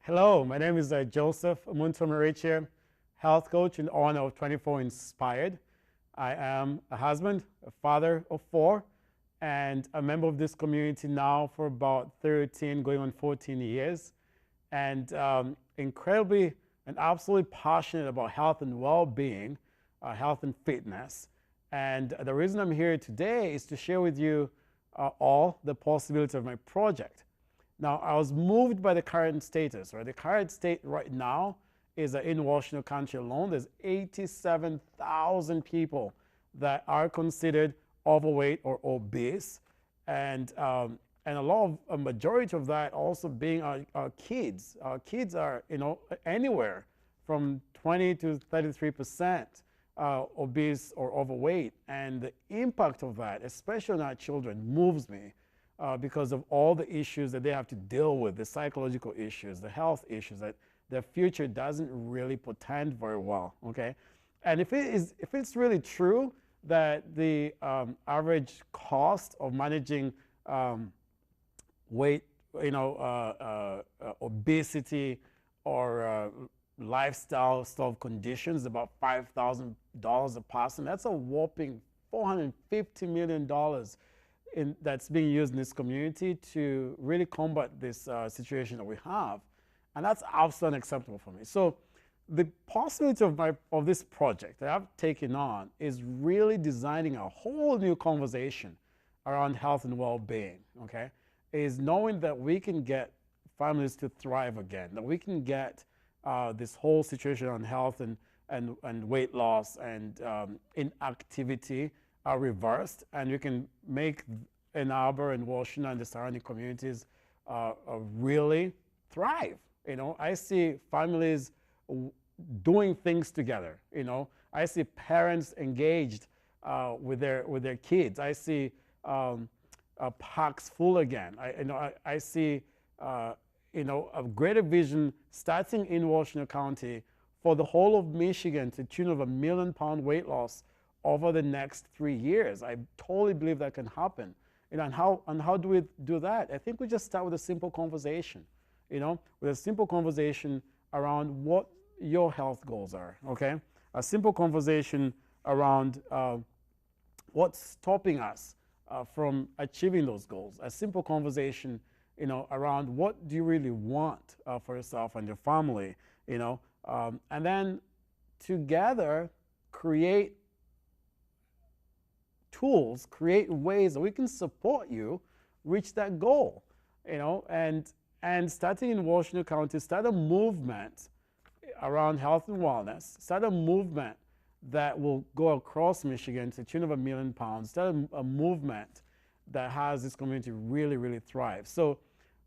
Hello, my name is Joseph Muntomeriche, health coach and owner of 24 Inspired. I am a husband, a father of 4, and a member of this community now for about 13, going on 14 years. And incredibly and absolutely passionate about health and well-being, health and fitness. And the reason I'm here today is to share with you all the possibilities of my project. Now, I was moved by the current status, right? The current state right now is that in Washington County alone, there's 87,000 people that are considered overweight or obese. And a majority of that also being our kids. Our kids are, anywhere from 20 to 33% obese or overweight. And the impact of that, especially on our children, moves me. Because of all the issues that they have to deal with, the psychological issues, the health issues, that their future doesn't really portend very well, okay? And if it's really true that the average cost of managing weight, obesity or lifestyle stuff conditions, about $5,000 a person, that's a whopping $450 million that's being used in this community to really combat this situation that we have. And that's absolutely unacceptable for me. So the possibility of this project that I've taken on is really designing a whole new conversation around health and well-being, okay? Is knowing that we can get families to thrive again, that we can get this whole situation on health and weight loss and inactivity are reversed, and you can make Ann Arbor and Washington and the surrounding communities really thrive. I see families doing things together. I see parents engaged with their kids. I see parks full again. I see a greater vision starting in Washington County for the whole of Michigan to the tune of £1 million weight loss over the next 3 years. I totally believe that can happen. And how do we do that? I think we just start with a simple conversation, with a simple conversation around what your health goals are, okay? A simple conversation around what's stopping us from achieving those goals. A simple conversation, around what do you really want for yourself and your family, and then together create tools, create ways that we can support you reach that goal, and starting in Washington County, start a movement around health and wellness, start a movement that will go across Michigan to the tune of £1 million, start a movement that has this community really, really thrive. So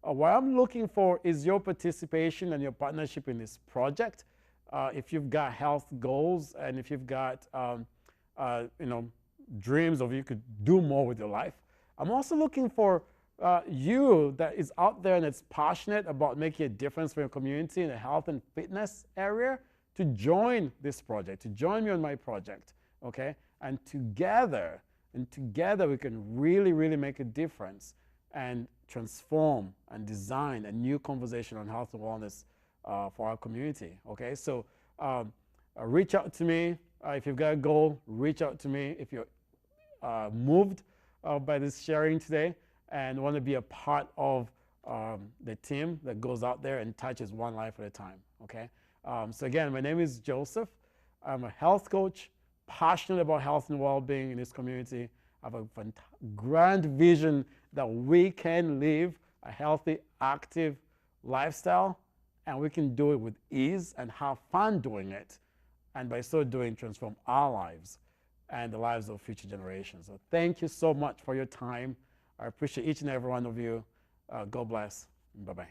what I'm looking for is your participation and your partnership in this project. If you've got health goals and if you've got, dreams of you could do more with your life. I'm also looking for you that is out there and that's passionate about making a difference for your community in the health and fitness area to join this project, to join me on my project, okay? And together we can really, really make a difference and transform and design a new conversation on health and wellness for our community, okay? So reach out to me. If you've got a goal, reach out to me. If you're moved by this sharing today and want to be a part of the team that goes out there and touches one life at a time, okay? So again, my name is Joseph. I'm a health coach, passionate about health and well-being in this community. I have a grand vision that we can live a healthy, active lifestyle, and we can do it with ease and have fun doing it, and by so doing, transform our lives and the lives of future generations. So thank you so much for your time. I appreciate each and every one of you. God bless. Bye-bye.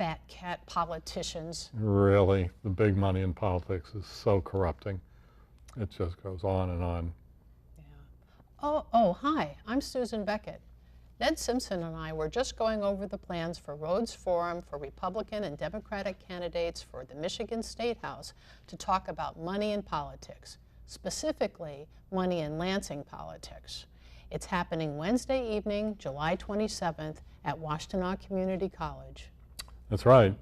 fat cat politicians. Really, the big money in politics is so corrupting. It just goes on and on. Yeah. Oh, hi, I'm Susan Beckett. Ned Simpson and I were just going over the plans for Rhodes Forum for Republican and Democratic candidates for the Michigan State House to talk about money in politics, specifically money in Lansing politics. It's happening Wednesday evening, July 27th at Washtenaw Community College. That's right.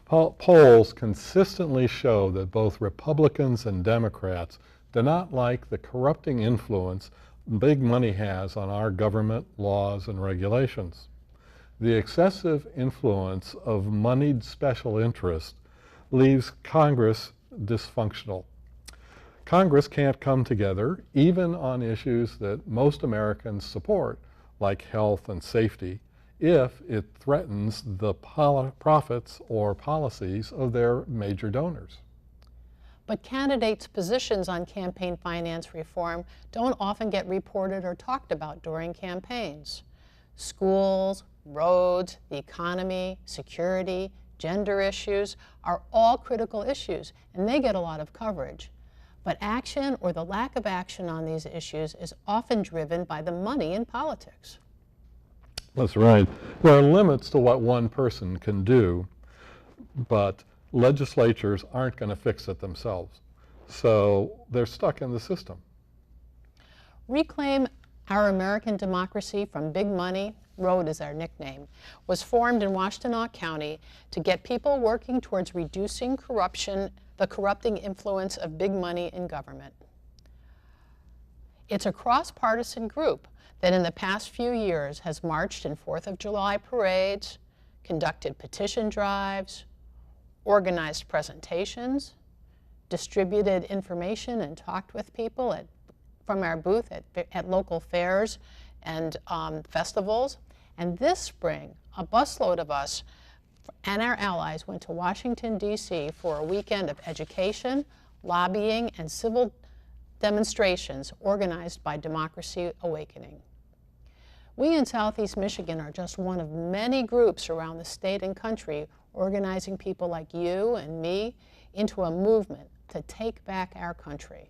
Polls consistently show that both Republicans and Democrats do not like the corrupting influence big money has on our government, laws, and regulations. The excessive influence of moneyed special interest leaves Congress dysfunctional. Congress can't come together, even on issues that most Americans support, like health and safety, if it threatens the profits or policies of their major donors. But candidates' positions on campaign finance reform don't often get reported or talked about during campaigns. Schools, roads, the economy, security, gender issues are all critical issues, and they get a lot of coverage. But action or the lack of action on these issues is often driven by the money in politics. That's right. There are limits to what one person can do, but legislatures aren't going to fix it themselves. So they're stuck in the system. Reclaim Our American Democracy from Big Money, ROAD is our nickname, was formed in Washtenaw County to get people working towards reducing corruption, the corrupting influence of big money in government. It's a cross-partisan group that in the past few years has marched in 4th of July parades, conducted petition drives, organized presentations, distributed information and talked with people from our booth at local fairs and festivals. And this spring, a busload of us and our allies went to Washington, D.C. for a weekend of education, lobbying, and civil demonstrations organized by Democracy Awakening. We in Southeast Michigan are just one of many groups around the state and country organizing people like you and me into a movement to take back our country.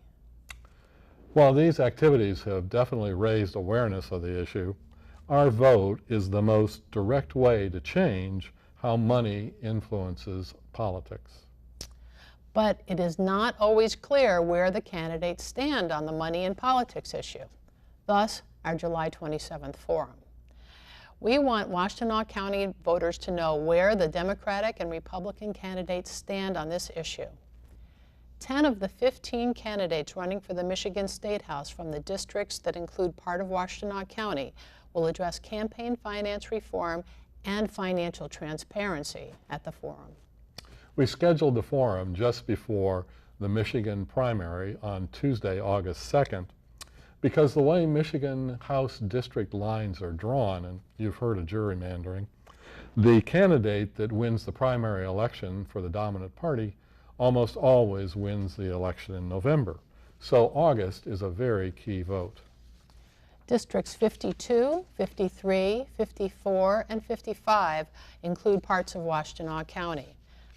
While these activities have definitely raised awareness of the issue, our vote is the most direct way to change how money influences politics. But it is not always clear where the candidates stand on the money in politics issue. Thus, our July 27th forum. We want Washtenaw County voters to know where the Democratic and Republican candidates stand on this issue. 10 of the 15 candidates running for the Michigan State House from the districts that include part of Washtenaw County will address campaign finance reform and financial transparency at the forum. We scheduled the forum just before the Michigan primary on Tuesday, August 2nd, because the way Michigan House district lines are drawn, and you've heard of gerrymandering, the candidate that wins the primary election for the dominant party almost always wins the election in November. So August is a very key vote. Districts 52, 53, 54, and 55 include parts of Washtenaw County.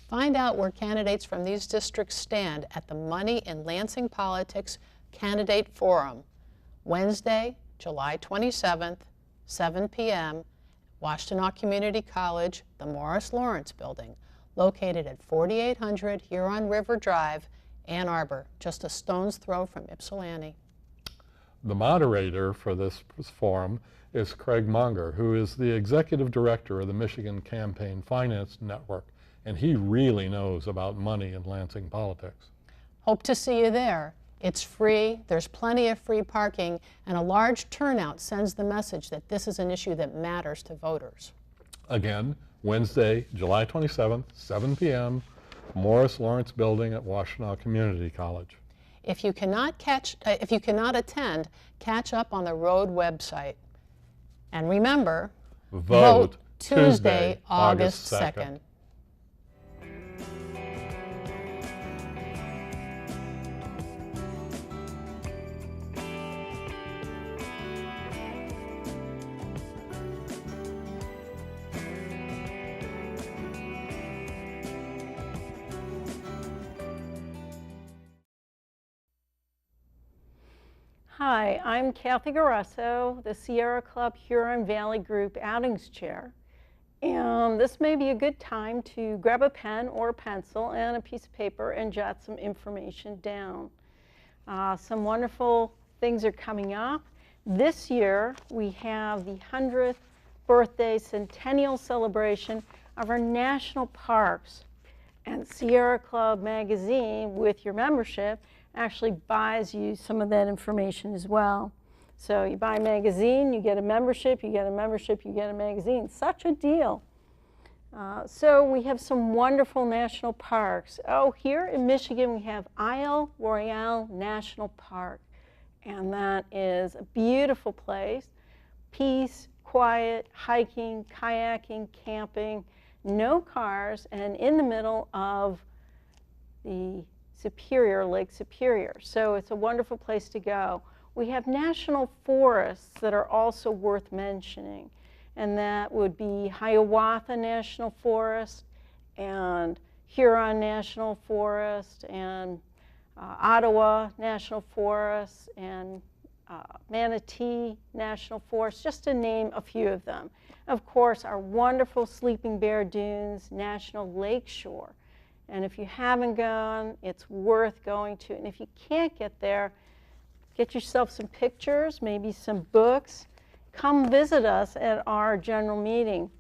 Find out where candidates from these districts stand at the Money in Lansing Politics Candidate Forum, Wednesday, July 27th, 7 p.m., Washtenaw Community College, the Morris Lawrence Building, located at 4800 Huron River Drive, Ann Arbor, just a stone's throw from Ypsilanti. The moderator for this forum is Craig Munger, who is the executive director of the Michigan Campaign Finance Network, and he really knows about money in Lansing politics. Hope to see you there. It's free, there's plenty of free parking, and a large turnout sends the message that this is an issue that matters to voters. Again, Wednesday, July 27th, 7 p.m., Morris Lawrence Building at Washtenaw Community College. If you cannot attend, catch up on the ROAD website. And remember, vote Tuesday, August 2nd. Hi, I'm Kathy Garesso, the Sierra Club Huron Valley Group Outings Chair. And this may be a good time to grab a pen or a pencil and a piece of paper and jot some information down. Some wonderful things are coming up. This year we have the 100th birthday centennial celebration of our national parks. And Sierra Club magazine, with your membership, actually buys you some of that information as well. So you buy a magazine, you get a membership, you get a membership, you get a magazine. Such a deal. So we have some wonderful national parks. Oh, here in Michigan we have Isle Royale National Park. And that is a beautiful place. Peace, quiet, hiking, kayaking, camping, no cars, and in the middle of the Superior, Lake Superior. So it's a wonderful place to go. We have national forests that are also worth mentioning, and that would be Hiawatha National Forest and Huron National Forest and Ottawa National Forest and Manatee National Forest, just to name a few of them. Of course, our wonderful Sleeping Bear Dunes National Lakeshore. And if you haven't gone, it's worth going to. And if you can't get there, get yourself some pictures, maybe some books. Come visit us at our general meeting.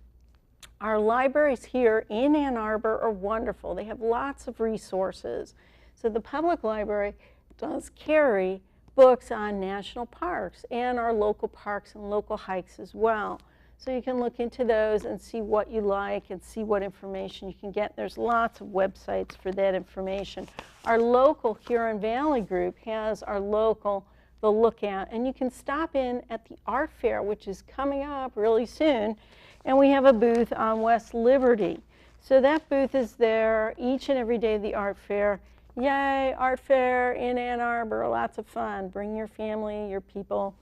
Our libraries here in Ann Arbor are wonderful. They have lots of resources. So the public library does carry books on national parks and our local parks and local hikes as well. So you can look into those and see what you like and see what information you can get. There's lots of websites for that information. Our local Huron Valley group has our local The Lookout, and you can stop in at the art fair, which is coming up really soon, and we have a booth on West Liberty. So that booth is there each and every day of the art fair. Yay, art fair in Ann Arbor, lots of fun. Bring your family, your people,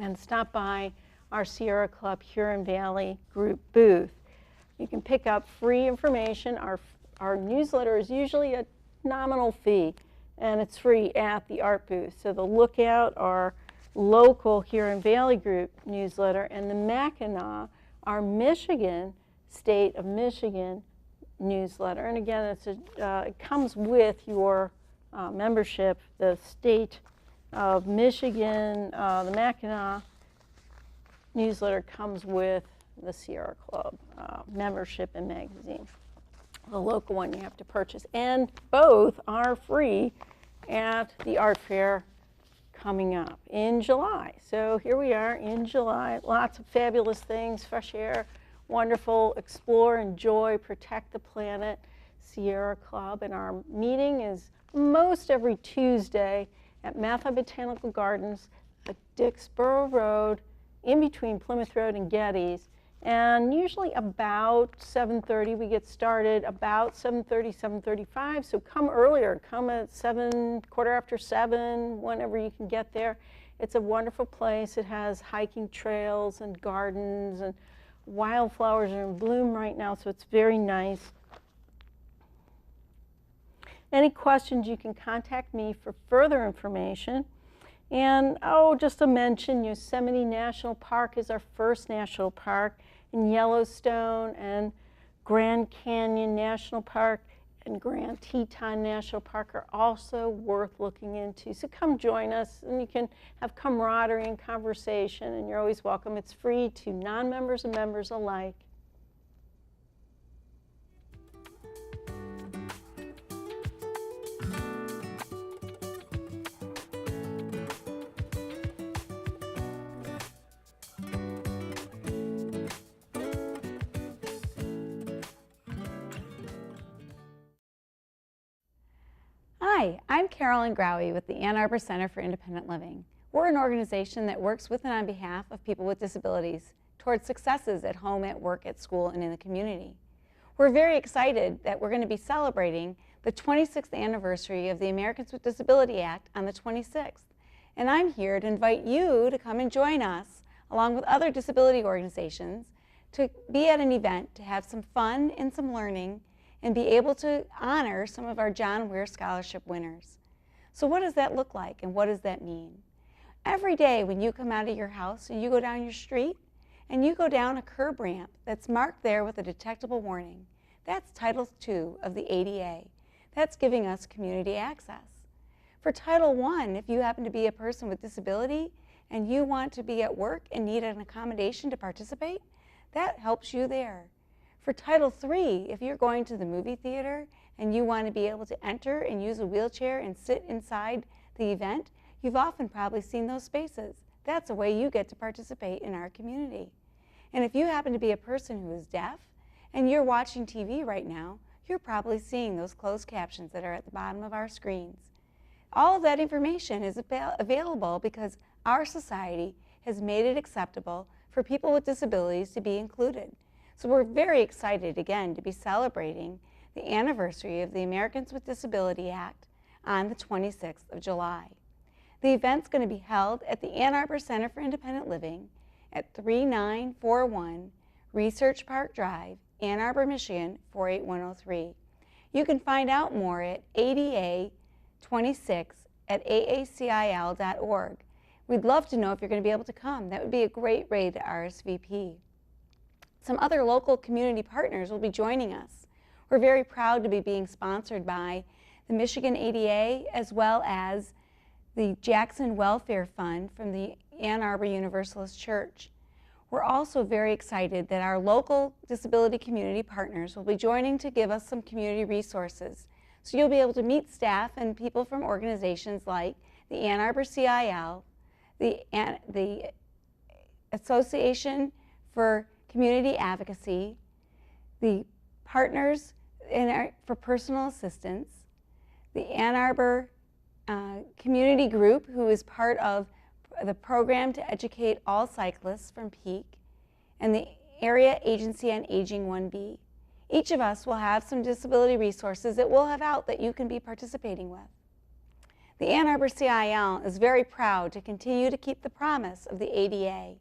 and stop by our Sierra Club Huron Valley group booth. You can pick up free information. Our newsletter is usually a nominal fee, and it's free at the art booth. So the Lookout, our local Huron Valley group newsletter, and the Mackinac, our Michigan, State of Michigan newsletter. And again, it comes with your membership. The State of Michigan, the Mackinac newsletter comes with the Sierra Club membership and magazine. The local one you have to purchase, and both are free at the art fair coming up in July. So here we are in July, lots of fabulous things, fresh air, wonderful, explore, enjoy, protect the planet, Sierra Club. And our meeting is most every Tuesday at Matha Botanical Gardens at Dicksboro Road, in between Plymouth Road and Getty's, and usually about 7:30 we get started, about 7:30, 7:35, so come earlier, come at 7, quarter after 7, whenever you can get there. It's a wonderful place. It has hiking trails and gardens, and wildflowers are in bloom right now, so it's very nice. Any questions, you can contact me for further information. And just to mention, Yosemite National Park is our first national park, and Yellowstone and Grand Canyon National Park and Grand Teton National Park are also worth looking into. So come join us, and you can have camaraderie and conversation, and you're always welcome. It's free to non-members and members alike. Hi, I'm Carolyn Growie with the Ann Arbor Center for Independent Living. We're an organization that works with and on behalf of people with disabilities towards successes at home, at work, at school, and in the community. We're very excited that we're going to be celebrating the 26th anniversary of the Americans with Disability Act on the 26th. And I'm here to invite you to come and join us, along with other disability organizations, to be at an event, to have some fun and some learning, and be able to honor some of our John Weir Scholarship winners. So what does that look like, and what does that mean? Every day when you come out of your house and you go down your street and you go down a curb ramp that's marked there with a detectable warning, that's Title II of the ADA. That's giving us community access. For Title I, if you happen to be a person with disability and you want to be at work and need an accommodation to participate, that helps you there. For Title III, if you're going to the movie theater and you want to be able to enter and use a wheelchair and sit inside the event, you've often probably seen those spaces. That's a way you get to participate in our community. And if you happen to be a person who is deaf and you're watching TV right now, you're probably seeing those closed captions that are at the bottom of our screens. All of that information is available because our society has made it acceptable for people with disabilities to be included. So we're very excited again to be celebrating the anniversary of the Americans with Disability Act on the 26th of July. The event's going to be held at the Ann Arbor Center for Independent Living at 3941 Research Park Drive, Ann Arbor, Michigan 48103. You can find out more at ADA26 at AACIL.org. We'd love to know if you're going to be able to come. That would be a great way to RSVP. Some other local community partners will be joining us. We're very proud to be being sponsored by the Michigan ADA as well as the Jackson Welfare Fund from the Ann Arbor Universalist Church. We're also very excited that our local disability community partners will be joining to give us some community resources. So you'll be able to meet staff and people from organizations like the ArborCIL, the Association for Community Advocacy, the Partners for Personal Assistance, the Ann Arbor Community Group, who is part of the program to educate all cyclists from PEAK, and the Area Agency on Aging 1B. Each of us will have some disability resources that we'll have out that you can be participating with. The Ann Arbor CIL is very proud to continue to keep the promise of the ADA.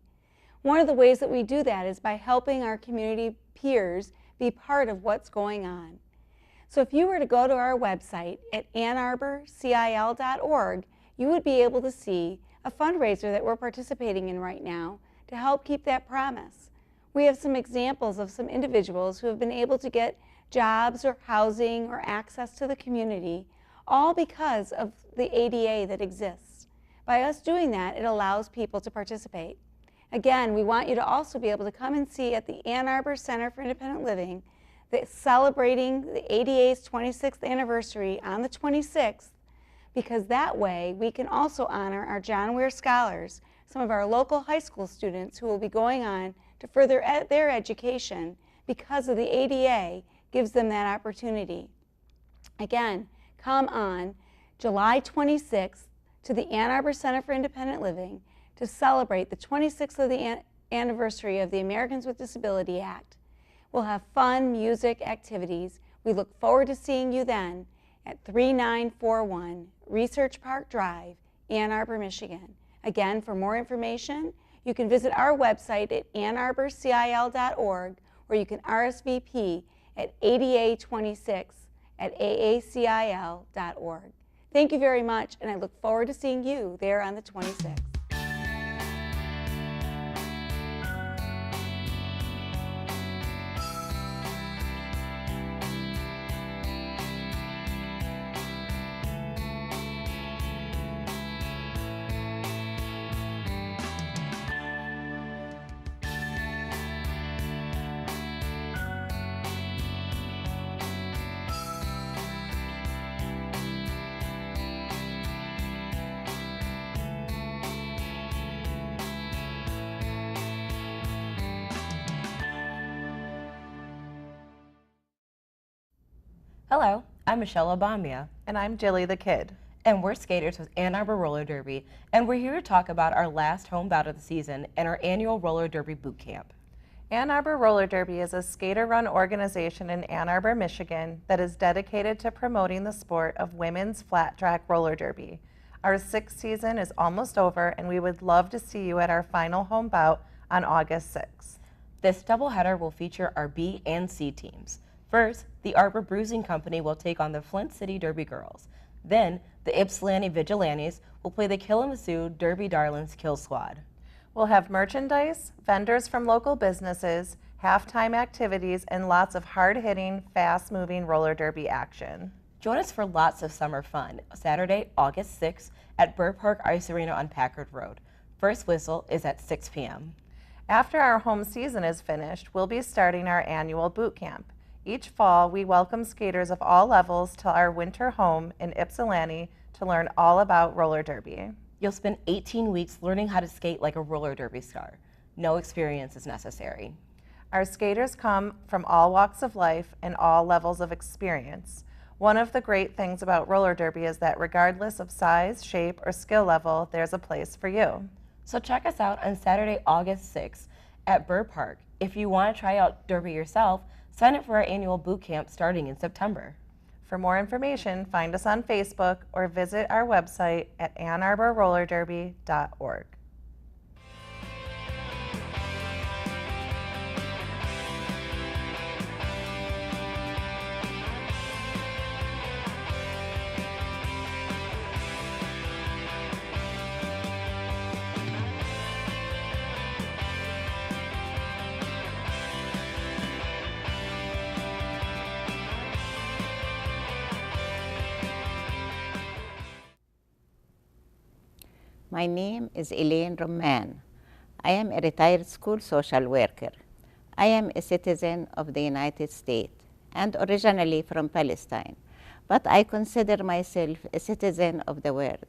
One of the ways that we do that is by helping our community peers be part of what's going on. So if you were to go to our website at ArborCIL.org, you would be able to see a fundraiser that we're participating in right now to help keep that promise. We have some examples of some individuals who have been able to get jobs or housing or access to the community, all because of the ADA that exists. By us doing that, it allows people to participate. Again, we want you to also be able to come and see at the Ann Arbor Center for Independent Living that celebrating the ADA's 26th anniversary on the 26th, because that way we can also honor our John Ware Scholars, some of our local high school students who will be going on to further their education because of the ADA gives them that opportunity. Again, come on July 26th to the Ann Arbor Center for Independent Living to celebrate the 26th of the anniversary of the Americans with Disability Act. We'll have fun, music, activities. We look forward to seeing you then at 3941 Research Park Drive, Ann Arbor, Michigan. Again, for more information, you can visit our website at ArborCIL.org, or you can RSVP at ADA26 at AACIL.org. Thank you very much, and I look forward to seeing you there on the 26th. Hello, I'm Michelle Obamia. And I'm Jilly the Kid. And we're skaters with Ann Arbor Roller Derby, and we're here to talk about our last home bout of the season and our annual Roller Derby boot camp. Ann Arbor Roller Derby is a skater-run organization in Ann Arbor, Michigan that is dedicated to promoting the sport of women's flat track roller derby. Our 6th season is almost over, and we would love to see you at our final home bout on August 6th. This doubleheader will feature our B and C teams. First, the Arbor Bruising Company will take on the Flint City Derby Girls. Then, the Ypsilanti Vigilantes will play the Kalamazoo Derby Darlings Kill Squad. We'll have merchandise, vendors from local businesses, halftime activities, and lots of hard-hitting, fast-moving roller derby action. Join us for lots of summer fun Saturday, August 6th at Burr Park Ice Arena on Packard Road. First whistle is at 6 p.m. After our home season is finished, we'll be starting our annual boot camp. Each fall, we welcome skaters of all levels to our winter home in Ypsilanti to learn all about roller derby. You'll spend 18 weeks learning how to skate like a roller derby star. No experience is necessary. Our skaters come from all walks of life and all levels of experience. One of the great things about roller derby is that regardless of size, shape, or skill level, there's a place for you. So check us out on Saturday, August 6th at Burr Park. If you want to try out derby yourself, sign up for our annual boot camp starting in September. For more information, find us on Facebook or visit our website at AnnArborRollerDerby.org. My name is Elaine Roman. I am a retired school social worker. I am a citizen of the United States and originally from Palestine, but I consider myself a citizen of the world.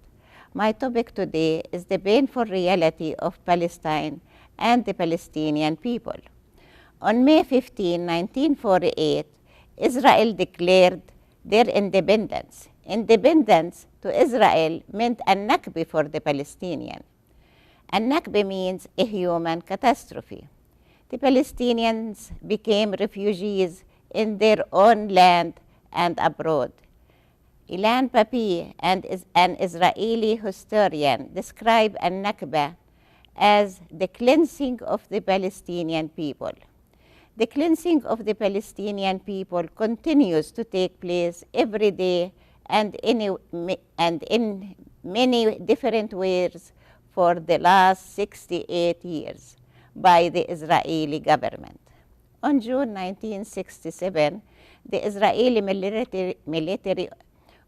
My topic today is the painful reality of Palestine and the Palestinian people. On May 15, 1948, Israel declared their independence. Independence to Israel meant a Nakba for the Palestinian. A Nakba means a human catastrophe. The Palestinians became refugees in their own land and abroad. Ilan Papi, an Israeli historian, described a Nakba as the cleansing of the Palestinian people. The cleansing of the Palestinian people continues to take place every day and in many different ways for the last 68 years by the Israeli government. On June 1967, the Israeli military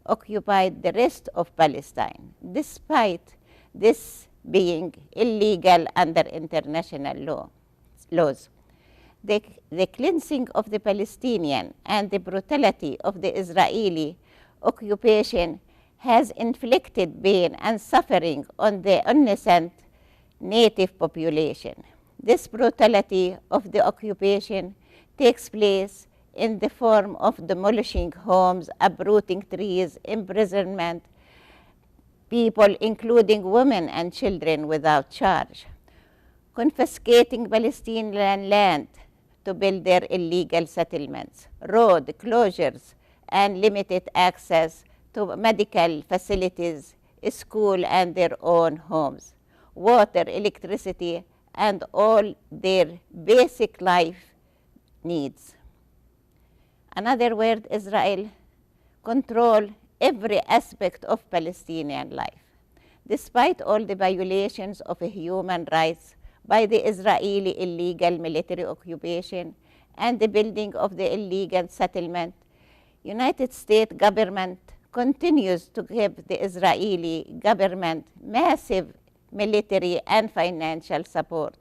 occupied the rest of Palestine, despite this being illegal under international laws. The cleansing of the Palestinian and the brutality of the Israeli occupation has inflicted pain and suffering on the innocent native population. This brutality of the occupation takes place in the form of demolishing homes, uprooting trees, imprisonment, people, including women and children, without charge, confiscating Palestinian land to build their illegal settlements, road closures, and limited access to medical facilities, school, and their own homes, water, electricity, and all their basic life needs. Another word, Israel control every aspect of Palestinian life. Despite all the violations of human rights by the Israeli illegal military occupation and the building of the illegal settlement, United States government continues to give the Israeli government massive military and financial support.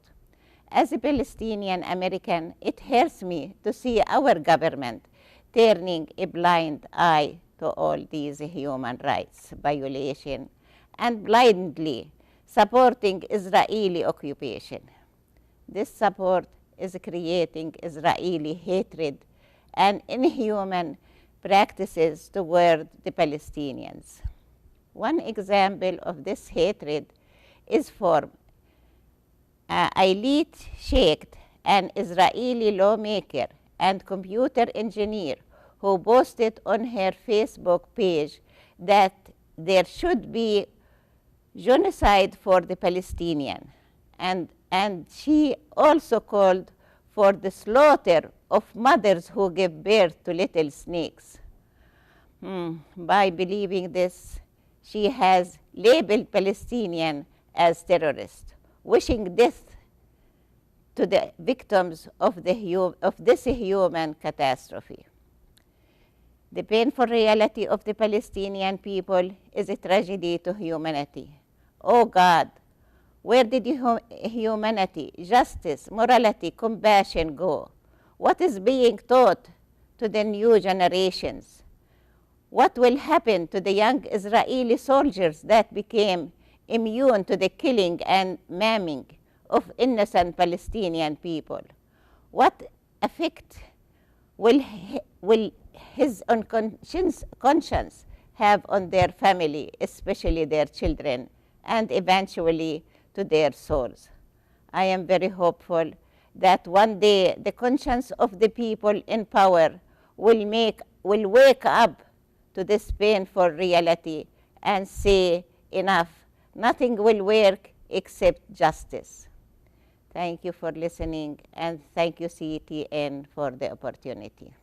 As a Palestinian American, it hurts me to see our government turning a blind eye to all these human rights violations and blindly supporting Israeli occupation. This support is creating Israeli hatred and inhuman practices toward the Palestinians. One example of this hatred is for Eilit Sheikh, an Israeli lawmaker and computer engineer who posted on her Facebook page that there should be genocide for the Palestinian, and she also called for the slaughter of mothers who give birth to little snakes. By believing this, she has labeled Palestinians as terrorists, wishing death to the victims of this human catastrophe. The painful reality of the Palestinian people is a tragedy to humanity. Oh God, where did humanity, justice, morality, compassion go? What is being taught to the new generations? What will happen to the young Israeli soldiers that became immune to the killing and maiming of innocent Palestinian people? What effect will his conscience have on their family, especially their children, and eventually to their souls? I am very hopeful that one day the conscience of the people in power will wake up to this painful reality and say, enough, nothing will work except justice. Thank you for listening, and thank you, CTN, for the opportunity.